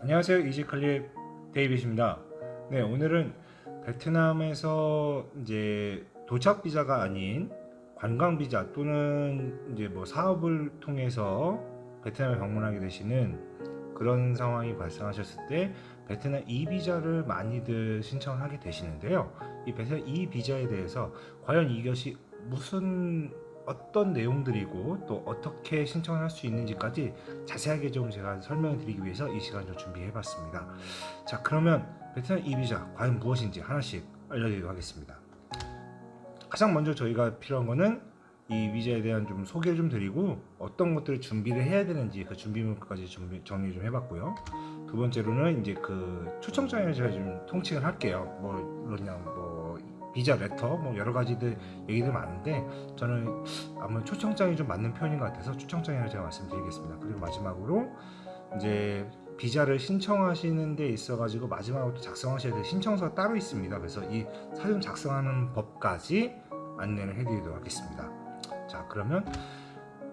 안녕하세요. 이지클립 데이빗입니다. 네, 오늘은 베트남에서 이제 도착 비자가 아닌 관광 비자 또는 이제 뭐 사업을 통해서 베트남에 방문하게 되시는 그런 상황이 발생하셨을 때 베트남 E 비자를 많이들 신청을 하게 되시는데요. 이 베트남 E 비자에 대해서 과연 이것이 무슨 어떤 내용들이고 또 어떻게 신청을 할 수 있는지까지 자세하게 좀 제가 설명을 드리기 위해서 이 시간 좀 준비해 봤습니다. 자, 그러면 베트남 E 비자 과연 무엇인지 하나씩 알려드리도록 하겠습니다. 가장 먼저 저희가 필요한 거는 이 비자에 대한 좀 소개를 좀 드리고 어떤 것들을 준비를 해야 되는지 그 준비물까지 정리 좀 해봤고요. 두 번째로는 이제 그 초청장을 제가 좀 통칭을 할게요. 뭐 그냥 뭐 비자 레터 뭐 여러 가지들 얘기들 많은데 저는 아마 초청장이 좀 맞는 표현인 것 같아서 초청장이라고 제가 말씀드리겠습니다. 그리고 마지막으로 이제 비자를 신청하시는 데 있어 가지고 마지막으로 작성하셔야 될 신청서가 따로 있습니다. 그래서 이 사전 작성하는 법까지 안내를 해드리도록 하겠습니다. 자, 그러면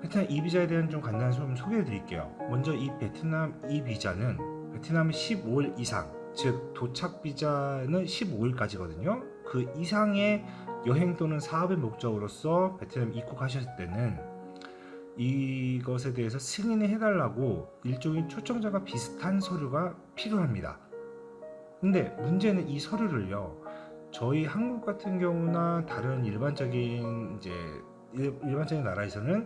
베트남 E 비자에 대한 좀 간단한 좀 소개해 드릴게요. 먼저 이 베트남 E 비자는 베트남이 15일 이상, 즉 도착 비자는 15일까지거든요. 그 이상의 여행 또는 사업의 목적으로서 베트남 입국하셨을 때는 이것에 대해서 승인을 해달라고 일종의 초청자가 비슷한 서류가 필요합니다. 근데 문제는 이 서류를요, 저희 한국 같은 경우나 다른 일반적인 이제 일반적인 나라에서는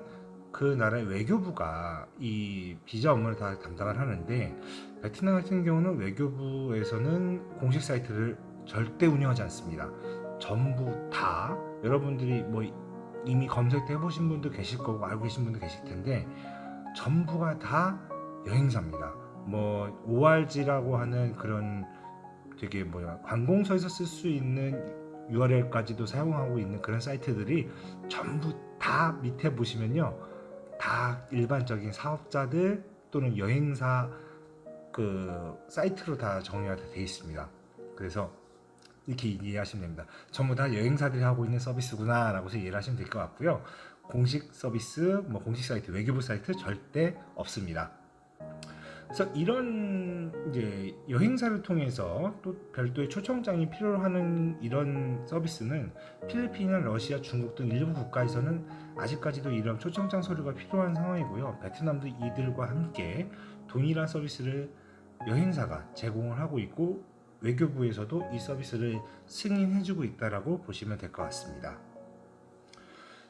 그 나라의 외교부가 이 비자 업무를 다 담당을 하는데 베트남 같은 경우는 외교부에서는 공식 사이트를 절대 운영하지 않습니다. 전부 다 여러분들이 뭐 이미 검색해 보신 분도 계실 거고 알고 계신 분도 계실 텐데 전부가 다 여행사입니다. 뭐 ORG라고 하는 그런 되게 뭐야 관공서에서 쓸 수 있는 URL까지도 사용하고 있는 그런 사이트들이 전부 다 밑에 보시면요, 다 일반적인 사업자들 또는 여행사 그 사이트로 다 정리가 되어 있습니다. 그래서 이렇게 이해하시면 됩니다. 전부 다 여행사들이 하고 있는 서비스구나 라고 이해를 하시면 될 것 같고요. 공식 서비스, 뭐 공식 사이트, 외교부 사이트 절대 없습니다. 그래서 이런 이제 여행사를 통해서 또 별도의 초청장이 필요하는 이런 서비스는 필리핀이나 러시아, 중국 등 일부 국가에서는 아직까지도 이런 초청장 서류가 필요한 상황이고요. 베트남도 이들과 함께 동일한 서비스를 여행사가 제공을 하고 있고 외교부에서도 이 서비스를 승인해주고 있다라고 보시면 될 것 같습니다.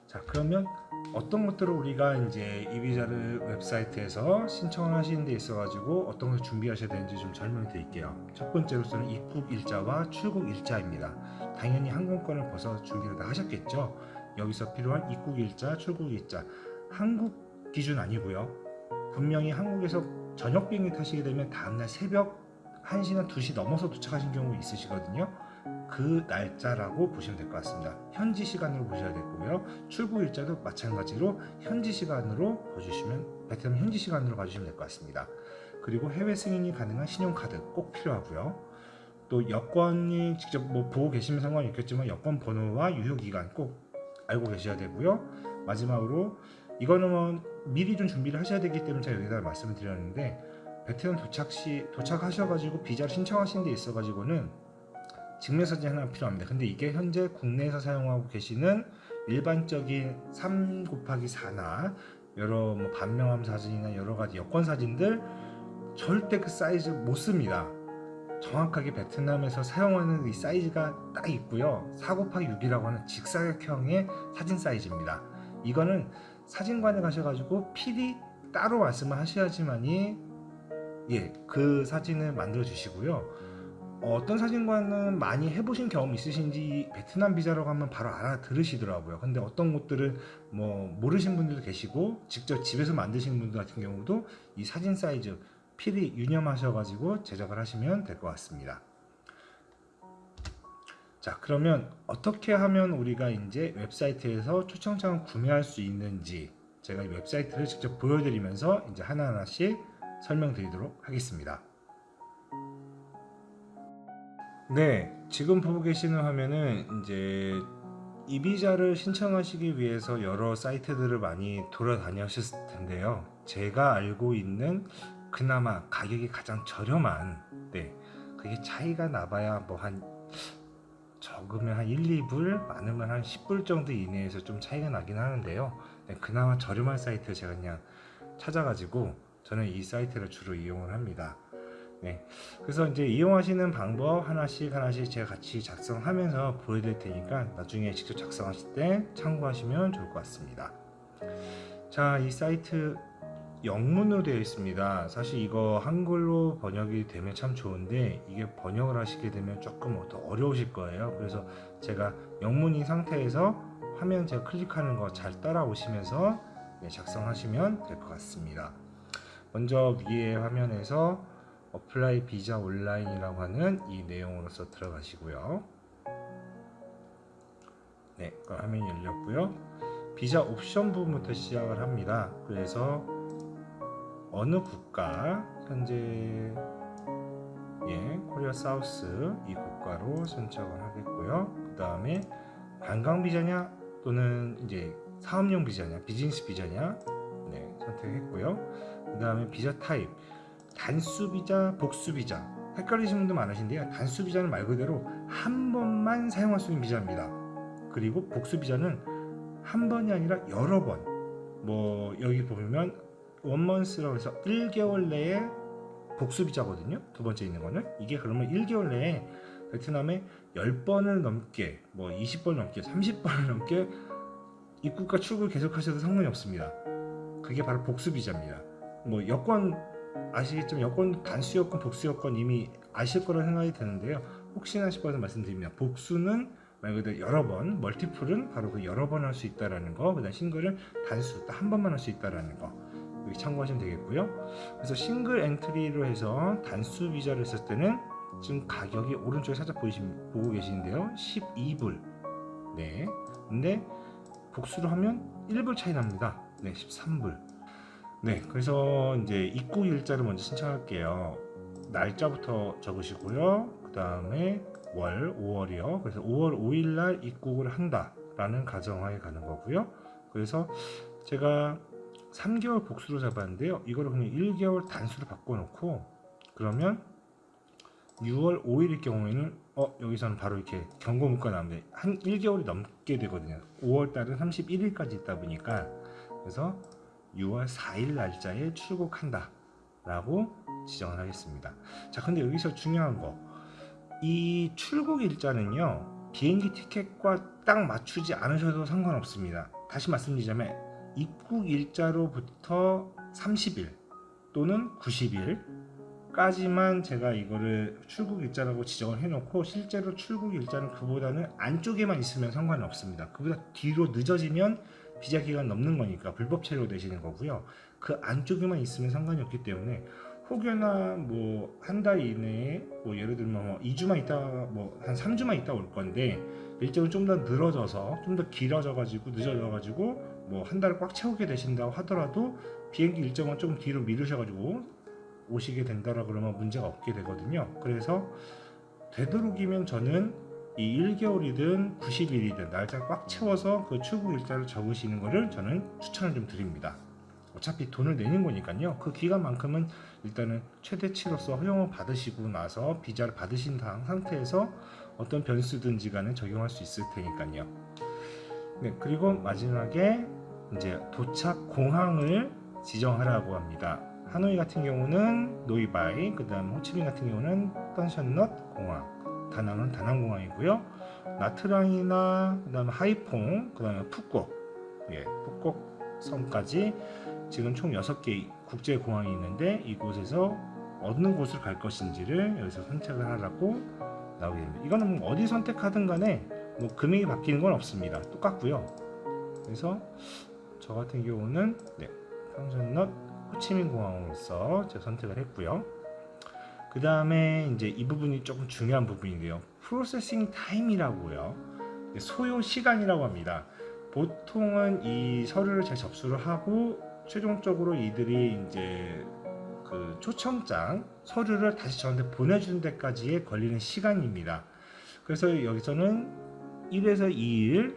자, 그러면 어떤 것들을 우리가 이제 이 비자를 웹사이트에서 신청을 하시는 데 있어 가지고 어떤 걸 준비하셔야 되는지 좀 설명을 드릴게요. 첫 번째로서는 입국 일자와 출국 일자입니다. 당연히 항공권을 벌써 준비를 다 하셨겠죠. 여기서 필요한 입국 일자, 출국 일자 한국 기준 아니고요. 분명히 한국에서 저녁 비행기 타시게 되면 다음날 새벽 1시나 2시 넘어서 도착하신 경우 있으시거든요. 그 날짜라고 보시면 될 것 같습니다. 현지 시간으로 보셔야 되고요. 출국 일자도 마찬가지로 현지 시간으로 봐주시면 베트남 현지 시간으로 봐주시면 될 것 같습니다. 그리고 해외 승인이 가능한 신용카드 꼭 필요하고요. 또 여권이 직접 뭐 보고 계시면 상관이 없겠지만 여권 번호와 유효기간 꼭 알고 계셔야 되고요. 마지막으로 이거는 뭐 미리 좀 준비를 하셔야 되기 때문에 제가 여기다 말씀을 드렸는데 베트남 도착하셔가지고 비자를 신청하신 데 있어가지고는 증명사진 하나 필요합니다. 근데 이게 현재 국내에서 사용하고 계시는 일반적인 3곱하기4나 여러 뭐 반명함 사진이나 여러 가지 여권 사진들 절대 그 사이즈 못 씁니다. 정확하게 베트남에서 사용하는 이 사이즈가 딱 있고요. 4곱하기6이라고 하는 직사각형의 사진 사이즈입니다. 이거는 사진관에 가셔가지고 필히 따로 말씀을 하셔야지만이 그 사진을 만들어 주시고요. 어떤 사진관은 많이 해보신 경험 있으신지 베트남 비자라고 하면 바로 알아들으시더라고요. 근데 어떤 곳들은 뭐 모르신 분들도 계시고 직접 집에서 만드시는 분들 같은 경우도 이 사진 사이즈 필히 유념하셔가지고 제작을 하시면 될 것 같습니다. 자, 그러면 어떻게 하면 우리가 이제 웹사이트에서 초청장을 구매할 수 있는지 제가 이 웹사이트를 직접 보여드리면서 이제 하나하나씩 설명드리도록 하겠습니다. 네, 지금 보고 계시는 화면은 이제 이 비자를 신청하시기 위해서 여러 사이트들을 많이 돌아다니셨을 텐데요. 제가 알고 있는 그나마 가격이 가장 저렴한, 네, 그게 차이가 나봐야 뭐 한 적으면 한 1, 2불, 많으면 한 10불 정도 이내에서 좀 차이가 나긴 하는데요. 네, 그나마 저렴한 사이트를 제가 그냥 찾아가지고 저는 이 사이트를 주로 이용을 합니다. 네, 그래서 이제 이용하시는 방법 하나씩 제가 같이 작성하면서 보여드릴 테니까 나중에 직접 작성하실 때 참고하시면 좋을 것 같습니다. 자, 이 사이트 영문으로 되어 있습니다. 사실 이거 한글로 번역이 되면 참 좋은데 이게 번역을 하시게 되면 조금 더 어려우실 거예요. 그래서 제가 영문인 상태에서 화면 제가 클릭하는 거 잘 따라오시면서 작성하시면 될 것 같습니다. 먼저 위에 화면에서 어플라이 비자 온라인이라고 하는 이 내용으로서 들어가시고요. 네, 그 화면이 열렸고요. 비자 옵션 부분부터 시작을 합니다. 그래서 어느 국가, 현재 코리아 사우스 이 국가로 선택을 하겠고요. 그 다음에 관광 비자냐 또는 이제 사업용 비자냐, 비즈니스 비자냐, 네, 선택했고요. 그 다음에 비자 타입, 단수 비자, 복수 비자. 헷갈리시는 분도 많으신데요. 단수 비자는 말 그대로 한 번만 사용할 수 있는 비자입니다. 그리고 복수 비자는 한 번이 아니라 여러 번. 뭐 여기 보면 원먼스라고 해서 1개월 내에 복수 비자거든요. 두 번째 있는 거는 이게 그러면 1개월 내에 베트남에 10번을 넘게, 뭐 20번 넘게, 30번을 넘게 입국과 출국을 계속하셔도 상관이 없습니다. 그게 바로 복수 비자입니다. 뭐 여권 아시겠지만 여권, 단수 여권, 복수 여권 이미 아실 거라 생각이 드는데요. 혹시나 싶어서 말씀드립니다. 복수는 말 그대로 여러 번, 멀티플은 바로 그 여러 번 할 수 있다라는 거, 그다음 싱글은 단수 한 번만 할 수 있다라는 거 여기 참고하시면 되겠고요. 그래서 싱글 엔트리로 해서 단수 비자를 했을 때는 지금 가격이 오른쪽에 살짝 보고 계시는데요. 12불. 네. 근데 복수를 하면 1불 차이 납니다. 네, 13불. 네, 그래서 이제 입국 일자를 먼저 신청할게요. 날짜부터 적으시고요. 그 다음에 월, 5월이요. 그래서 5월 5일 날 입국을 한다라는 가정하에 가는 거고요. 그래서 제가 3개월 복수로 잡았는데요. 이거를 그냥 1개월 단수로 바꿔놓고 그러면 6월 5일일 경우에는 여기서는 바로 이렇게 경고 문구가 나오는데 한 1개월이 넘게 되거든요. 5월 달은 31일까지 있다 보니까 그래서 6월 4일 날짜에 출국한다 라고 지정을 하겠습니다. 자, 근데 여기서 중요한 거, 이 출국 일자는요 비행기 티켓과 딱 맞추지 않으셔도 상관없습니다. 다시 말씀드리자면 입국 일자로부터 30일 또는 90일 까지만 제가 이거를 출국 일자라고 지정을 해놓고 실제로 출국 일자는 그보다는 안쪽에만 있으면 상관이 없습니다. 그보다 뒤로 늦어지면 비자 기간 넘는 거니까 불법 체류 되시는 거고요. 그 안쪽에만 있으면 상관이 없기 때문에 혹여나 뭐 한 달 이내에 뭐 예를 들면 뭐 2주만 있다 뭐 한 3주만 있다 올 건데 일정은 좀 더 늘어져서 좀 더 길어져 가지고 늦어져 가지고 뭐 한 달을 꽉 채우게 되신다고 하더라도 비행기 일정은 좀 뒤로 미루셔 가지고 오시게 된다라 그러면 문제가 없게 되거든요. 그래서 되도록이면 저는 이 1개월이든 90일이든 날짜 꽉 채워서 그 출국 일자를 적으시는 것을 저는 추천을 좀 드립니다. 어차피 돈을 내는 거니까요. 그 기간만큼은 일단은 최대치로서 허용을 받으시고 나서 비자를 받으신 상태에서 어떤 변수든지 간에 적용할 수 있을 테니까요. 네, 그리고 마지막에 이제 도착 공항을 지정하라고 합니다. 하노이 같은 경우는 노이바이, 그 다음 호치민 같은 경우는 던션넛 공항, 다낭은 다낭 공항이고요. 나트랑이나 그 다음 하이퐁, 그 다음에 푸꾸옥, 푸꾸옥 섬까지 지금 총 6개 국제 공항이 있는데 이곳에서 어느 곳을 갈 것인지를 여기서 선택을 하라고 나오게 됩니다. 이거는 뭐 어디 선택하든 간에 뭐 금액이 바뀌는 건 없습니다. 똑같고요. 그래서 저 같은 경우는 던션넛 호치민 공항으로서 제가 선택을 했고요. 그 다음에 이제 이 부분이 조금 중요한 부분인데요. 프로세싱 타임이라고요. 소요 시간이라고 합니다. 보통은 이 서류를 제가 접수를 하고 최종적으로 이들이 이제 그 초청장 서류를 다시 저한테 보내주는 데까지의 걸리는 시간입니다. 그래서 여기서는 1에서 2일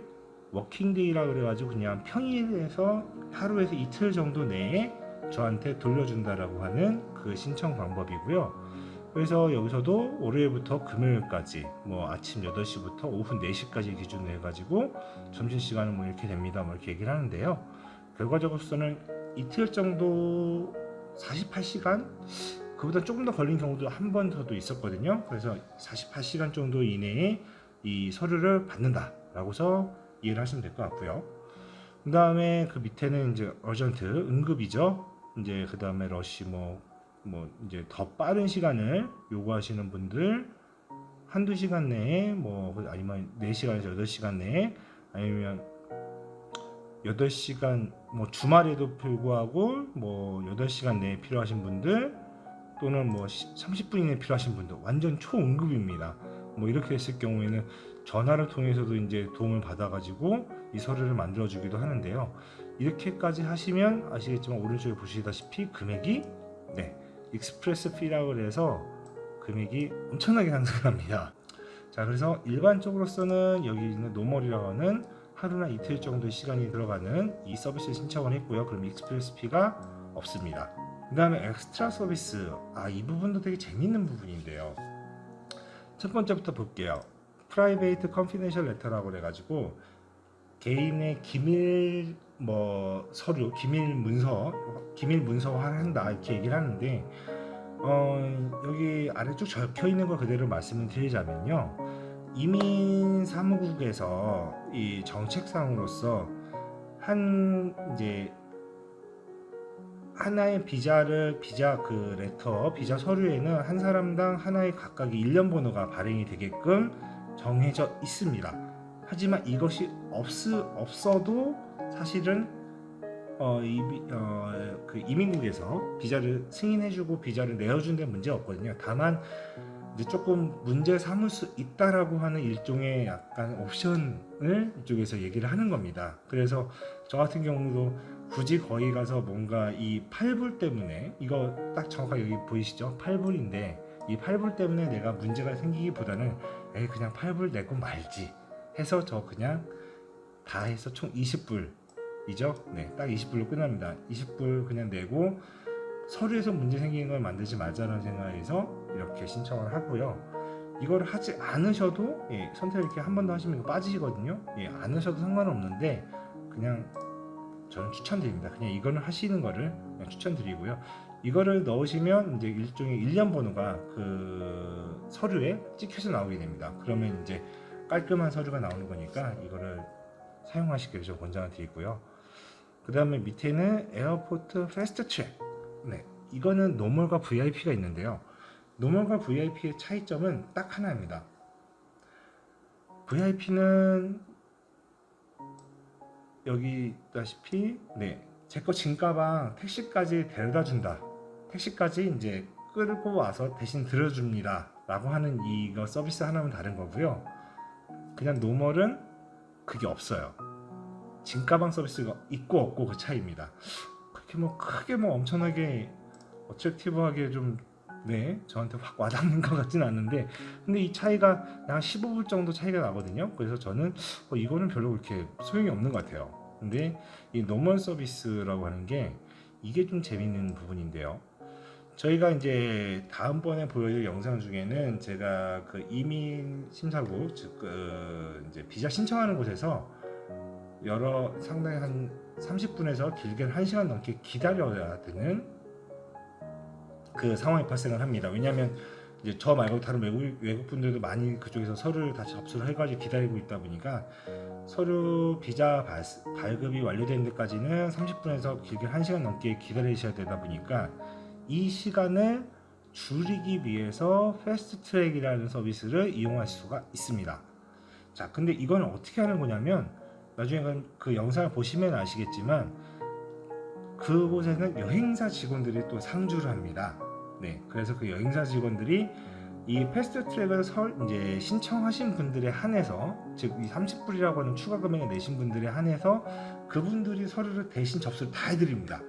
워킹데이라 그래가지고 그냥 평일에서 하루에서 이틀 정도 내에 저한테 돌려준다라고 하는 그 신청 방법이고요. 그래서 여기서도 월요일부터 금요일까지 뭐 아침 8시부터 오후 4시까지 기준으로 해가지고 점심시간은 뭐 이렇게 됩니다. 뭐 이렇게 얘기를 하는데요. 결과적으로서는 이틀 정도 48시간? 그보다 조금 더 걸린 경우도 한 번 더도 있었거든요. 그래서 48시간 정도 이내에 이 서류를 받는다라고서 이해를 하시면 될 것 같고요. 그 다음에 그 밑에는 이제 어전트, 응급이죠. 이제 그 다음에 러시 뭐 이제 더 빠른 시간을 요구하시는 분들 한두 시간 내에 뭐 아니면 4시간에서 8시간 내에 아니면 8시간 뭐 주말에도 불구하고 뭐 8시간 내에 필요하신 분들 또는 뭐 30분 이내에 필요하신 분들 완전 초응급입니다. 뭐 이렇게 했을 경우에는 전화를 통해서도 이제 도움을 받아가지고 이 서류를 만들어주기도 하는데요. 이렇게까지 하시면 아시겠지만 오른쪽에 보시다시피 금액이 익스프레스 피라고 해서 금액이 엄청나게 상승합니다. 자, 그래서 일반적으로서는 여기 있는 노멀이라고 하는 하루나 이틀 정도의 시간이 들어가는 이 서비스 신청을 했고요. 그럼 익스프레스 피가 없습니다. 그 다음에 엑스트라 서비스, 이 부분도 되게 재밌는 부분인데요. 첫 번째부터 볼게요. 프라이베이트 컨피덴셜 레터라고 해가지고 개인의 기밀 서류, 기밀 문서화를 한다 이렇게 얘기를 하는데 여기 아래 쭉 적혀 있는 걸 그대로 말씀을 드리자면요. 이민 사무국에서 이 정책상으로서 이제 하나의 비자 서류에는 한 사람당 하나의 각각의 1년 번호가 발행이 되게끔 정해져 있습니다. 하지만 이것이 없어도 사실은 그 이민국에서 비자를 승인해주고 비자를 내어준 데 문제 없거든요. 다만 이제 조금 문제 삼을 수 있다라고 하는 일종의 약간 옵션을 이쪽에서 얘기를 하는 겁니다. 그래서 저 같은 경우도 굳이 거기 가서 뭔가 이 8불 때문에 이거 딱 정확하게 여기 보이시죠? 8불인데 이 8불 때문에 내가 문제가 생기기보다는 그냥 8불 내고 말지 해서 저 그냥 다 해서 총 20불이죠. 딱 20불로 끝납니다. 20불 그냥 내고 서류에서 문제 생기는 걸 만들지 말자는 생각에서 이렇게 신청을 하고요. 이걸 하지 않으셔도 선택을 이렇게 한 번 더 하시면 이거 빠지시거든요. 안 하셔도 상관없는데 그냥 저는 추천드립니다. 그냥 이거는 하시는 거를 추천드리고요. 이거를 넣으시면 이제 일종의 1년 번호가 그 서류에 찍혀서 나오게 됩니다. 그러면 이제 깔끔한 서류가 나오는 거니까 이거를 사용하시기를 좀 권장을 드리고요. 그 다음에 밑에는 에어포트 패스트 트랙. 이거는 노멀과 VIP가 있는데요. 노멀과 VIP의 차이점은 딱 하나입니다. VIP는 여기 있다시피 제 거 짐가방 택시까지 데려다 준다. 택시까지 이제 끌고 와서 대신 들어줍니다 라고 하는 이거 서비스 하나는 다른 거고요. 그냥 노멀은 그게 없어요. 짐가방 서비스가 있고 없고 그 차이입니다. 그렇게 크게 엄청나게 어트랙티브하게 좀 저한테 확 와닿는 것 같진 않는데 근데 이 차이가 약 15불 정도 차이가 나거든요. 그래서 저는 이거는 별로 그렇게 소용이 없는 것 같아요. 근데 이 노멀 서비스라고 하는 게 이게 좀 재밌는 부분인데요. 저희가 이제 다음번에 보여드릴 영상 중에는 제가 그 이민 심사국 즉 이제 비자 신청하는 곳에서 상당히 한 30분에서 길게는 1시간 넘게 기다려야 되는 그 상황이 발생을 합니다. 왜냐하면 이제 저 말고 다른 외국 분들도 많이 그쪽에서 서류를 다 접수를 해가지고 기다리고 있다 보니까 서류 비자 발급이 완료되는 데까지는 30분에서 길게 1시간 넘게 기다리셔야 되다 보니까 이 시간을 줄이기 위해서 패스트 트랙이라는 서비스를 이용할 수가 있습니다. 자, 근데 이건 어떻게 하는 거냐면 나중에 그 영상을 보시면 아시겠지만 그곳에는 여행사 직원들이 또 상주를 합니다. 그래서 그 여행사 직원들이 이 패스트 트랙을 이제 신청하신 분들에 한해서 즉 이 30불이라고 하는 추가 금액을 내신 분들에 한해서 그분들이 서류를 대신 접수를 다 해드립니다.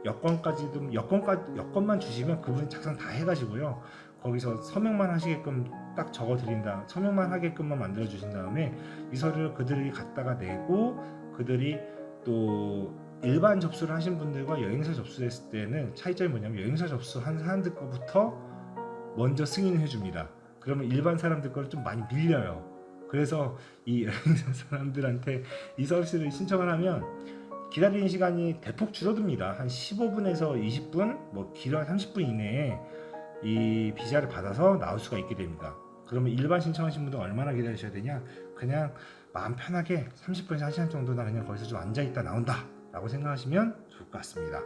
여권만 주시면 그분이 작성 다 해가지고요. 거기서 서명만 하시게끔 딱 적어드린다. 서명만 하게끔만 만들어 주신 다음에 이 서류를 그들이 갖다가 내고 그들이 또 일반 접수를 하신 분들과 여행사 접수했을 때는 차이점이 뭐냐면 여행사 접수한 사람들 거부터 먼저 승인해 줍니다. 그러면 일반 사람들 거를 좀 많이 밀려요. 그래서 이 여행사 사람들한테 이 서비스를 신청을 하면 기다리는 시간이 대폭 줄어듭니다. 한 15분에서 20분, 뭐 길어야 30분 이내에 이 비자를 받아서 나올 수가 있게 됩니다. 그러면 일반 신청하신 분들 얼마나 기다리셔야 되냐? 그냥 마음 편하게 30분에서 1시간 정도나 그냥 거기서 좀 앉아있다 나온다 라고 생각하시면 좋을 것 같습니다.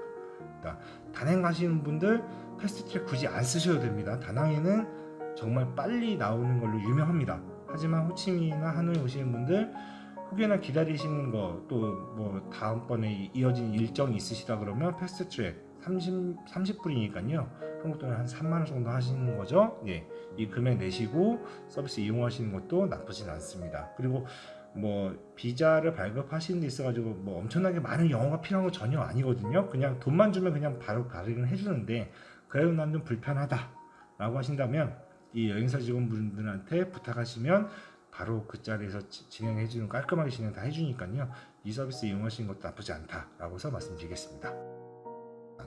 그러니까 다낭 가시는 분들 패스트트랙 굳이 안 쓰셔도 됩니다. 다낭에는 정말 빨리 나오는 걸로 유명합니다. 하지만 호치민이나 하노이 오시는 분들 혹여나 기다리시는 거 또 뭐 다음번에 이어진 일정이 있으시다 그러면 패스트트랙 30불이니까요. 한국 돈으로 한 3만원 정도 하시는 거죠. 예, 이 금액 내시고 서비스 이용하시는 것도 나쁘진 않습니다. 그리고 뭐 비자를 발급하시는 데 있어가지고 뭐 엄청나게 많은 영어가 필요한 건 전혀 아니거든요. 그냥 돈만 주면 그냥 바로 발행을 해주는데 그래도 난 좀 불편하다 라고 하신다면 이 여행사 직원분들한테 부탁하시면 바로 그 자리에서 진행해주는, 깔끔하게 진행 다 해주니까요. 이 서비스 이용하시는 것도 나쁘지 않다라고 해서 말씀드리겠습니다.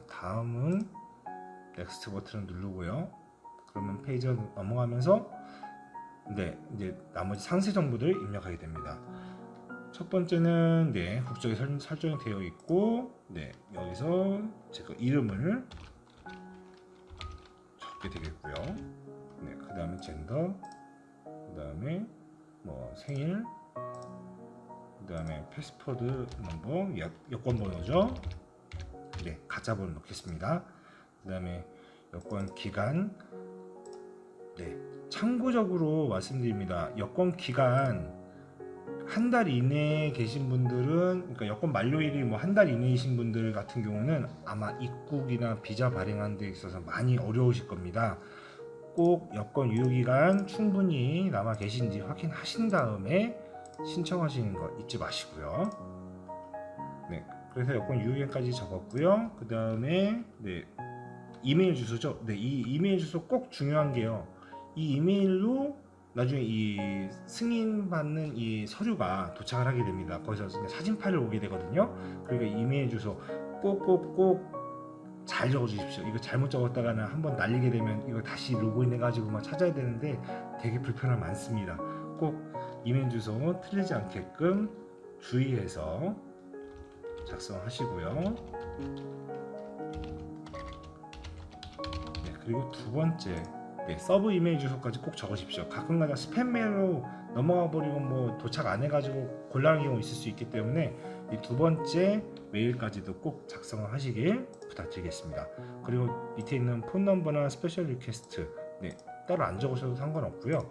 다음은 넥스트 버튼을 누르고요. 그러면 페이지가 넘어가면서 이제 나머지 상세 정보들을 입력하게 됩니다. 첫 번째는 국적이 설정이 되어 있고, 여기서 제가 이름을 적게 되겠고요. 그 다음에 젠더, 그 다음에 뭐 생일, 그 다음에 패스포드 넘버, 여권 번호죠. 가짜 번호 넣겠습니다. 그 다음에 여권 기간. 참고적으로 말씀드립니다. 여권 기간 한 달 이내에 계신 분들은, 그러니까 여권 만료일이 뭐 한 달 이내이신 분들 같은 경우는 아마 입국이나 비자 발행하는 데 있어서 많이 어려우실 겁니다. 꼭 여권 유효기간 충분히 남아 계신지 확인하신 다음에 신청하시는 거 잊지 마시고요. 그래서 여권 유효기간까지 적었고요. 그 다음에 이메일 주소죠. 이 이메일 주소 꼭 중요한 게요. 이 이메일로 나중에 이 승인받는 이 서류가 도착을 하게 됩니다. 거기서 사진 파일을 오게 되거든요. 그러니까 이메일 주소 꼭 잘 적어 주십시오. 이거 잘못 적었다가는 한번 날리게 되면 이거 다시 로그인 해가지고 막 찾아야 되는데 되게 불편함 많습니다. 꼭 이메일 주소 틀리지 않게끔 주의해서 작성하시고요. 그리고 두 번째, 서브 이메일 주소까지 꼭 적으십시오. 가끔가다 스팸 메일로 넘어가 버리고 뭐 도착 안 해가지고 곤란한 경우 있을 수 있기 때문에 이 두 번째 메일까지도 꼭 작성을 하시길 부탁드리겠습니다. 그리고 밑에 있는 폰 넘버나 스페셜 리퀘스트 따로 안 적으셔도 상관없고요.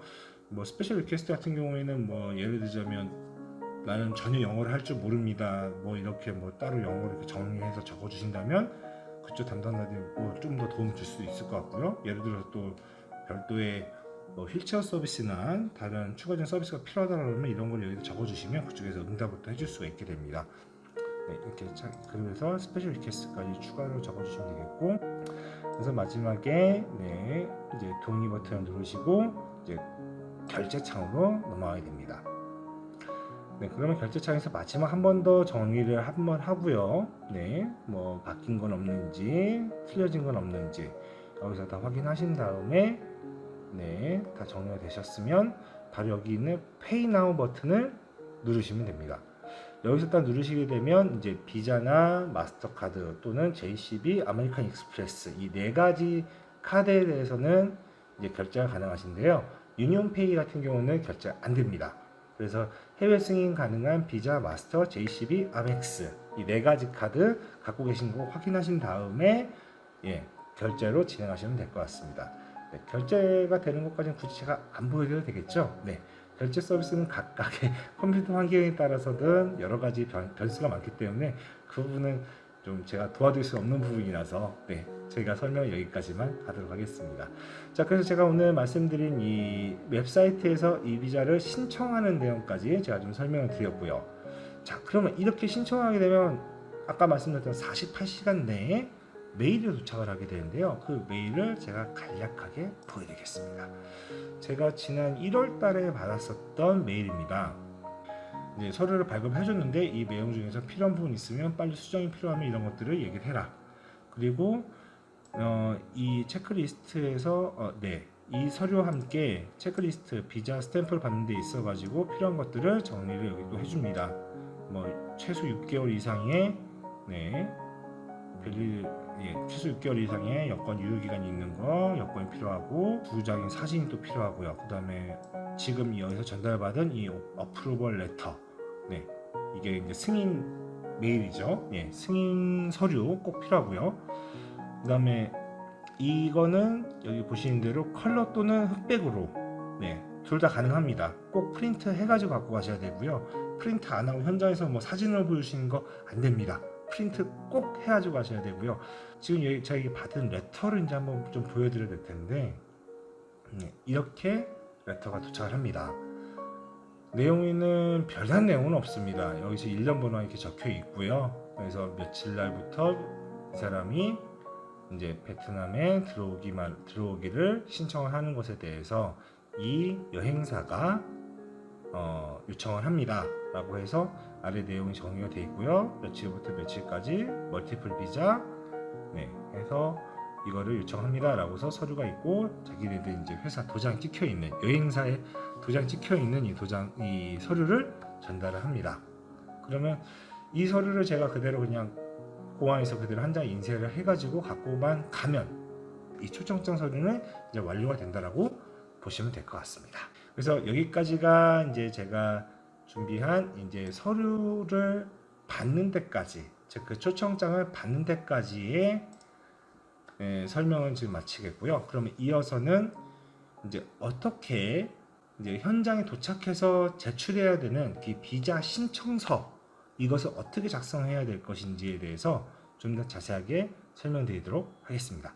뭐 스페셜 리퀘스트 같은 경우에는 뭐 예를 들자면 나는 전혀 영어를 할 줄 모릅니다. 뭐 이렇게 뭐 따로 영어를 이렇게 정리해서 적어주신다면 그쪽 담당자들이 뭐 좀 더 도움 줄 수 있을 것 같고요. 예를 들어서 또 별도의 뭐 휠체어 서비스나 다른 추가적인 서비스가 필요하다고 하면 이런 걸 여기다 적어주시면 그쪽에서 응답을 또 해줄 수가 있게 됩니다. 이렇게 그래서 스페셜 리퀘스트까지 추가로 적어주시면 되겠고, 그래서 마지막에 이제 동의 버튼을 누르시고 이제 결제 창으로 넘어가게 됩니다. 그러면 결제 창에서 마지막 한 번 더 정리를 한번 하고요. 뭐 바뀐 건 없는지 틀려진 건 없는지 여기서 다 확인하신 다음에 다 정리가 되셨으면 바로 여기 있는 Pay Now 버튼을 누르시면 됩니다. 여기서 딱 누르시게 되면 이제 비자나 마스터카드 또는 JCB, 아메리칸 익스프레스 이 네 가지 카드에 대해서는 이제 결제가 가능하신데요. 유니온페이 같은 경우는 결제 안 됩니다. 그래서 해외 승인 가능한 비자, 마스터, JCB, 아멕스 이 네 가지 카드 갖고 계신 거 확인하신 다음에 결제로 진행하시면 될 것 같습니다. 결제가 되는 것까지는 굳이 제가 안 보여드려도 되겠죠. 결제 서비스는 각각의 컴퓨터 환경에 따라서든 여러 가지 변수가 많기 때문에 그 부분은 좀 제가 도와드릴 수 없는 부분이라서 제가 설명을 여기까지만 하도록 하겠습니다. 자, 그래서 제가 오늘 말씀드린 이 웹사이트에서 이 비자를 신청하는 내용까지 제가 좀 설명을 드렸고요. 자, 그러면 이렇게 신청하게 되면 아까 말씀드렸던 48시간 내에 메일이 도착을 하게 되는데요. 그 메일을 제가 간략하게 보여드리겠습니다. 제가 지난 1월 달에 받았었던 메일입니다. 이제 서류를 발급해 줬는데 이 내용 중에서 필요한 부분 있으면 빨리 수정이 필요하면 이런 것들을 얘기를 해라. 그리고 이 체크리스트에서 이 서류와 함께 체크리스트 비자 스탬프를 받는 데 있어 가지고 필요한 것들을 정리를 여기 또 해줍니다. 뭐 최소 6개월 이상의 최소 6개월 이상의 여권 유효 기간이 있는 거 여권이 필요하고 2장의 사진이 또 필요하고요. 그 다음에 지금 여기서 전달받은 이 어프로벌 레터, 이게 이제 승인 메일이죠. 승인 서류 꼭 필요하고요. 그 다음에 이거는 여기 보시는 대로 컬러 또는 흑백으로 둘 다 가능합니다. 꼭 프린트 해가지고 갖고 가셔야 되고요. 프린트 안 하고 현장에서 뭐 사진을 보여주시는 거 안 됩니다. 프린트 꼭 해가지고 가셔야 되고요. 지금 여기 저에게 받은 레터를 이제 한번 좀 보여드려야 될 텐데, 이렇게 레터가 도착을 합니다. 내용에는 별다른 내용은 없습니다. 여기서 일련 번호가 이렇게 적혀 있고요. 그래서 며칠 날부터 이 사람이 이제 베트남에 들어오기를 신청을 하는 것에 대해서 이 여행사가 요청을 합니다 라고 해서 아래 내용이 정리가 되어 있고요. 며칠부터 며칠까지 멀티플 비자 해서 이거를 요청합니다 라고서 서류가 있고 자기네들 이제 회사 도장 찍혀 있는 여행사에 도장 찍혀 있는 이 서류를 전달을 합니다. 그러면 이 서류를 제가 그대로 그냥 공항에서 그대로 한 장 인쇄를 해가지고 갖고만 가면 이 초청장 서류는 이제 완료가 된다라고 보시면 될 것 같습니다. 그래서 여기까지가 이제 제가 준비한 이제 서류를 받는 데까지, 즉 그 초청장을 받는 데까지의 설명을 지금 마치겠고요. 그러면 이어서는 이제 어떻게 이제 현장에 도착해서 제출해야 되는 그 비자 신청서, 이것을 어떻게 작성해야 될 것인지에 대해서 좀 더 자세하게 설명드리도록 하겠습니다.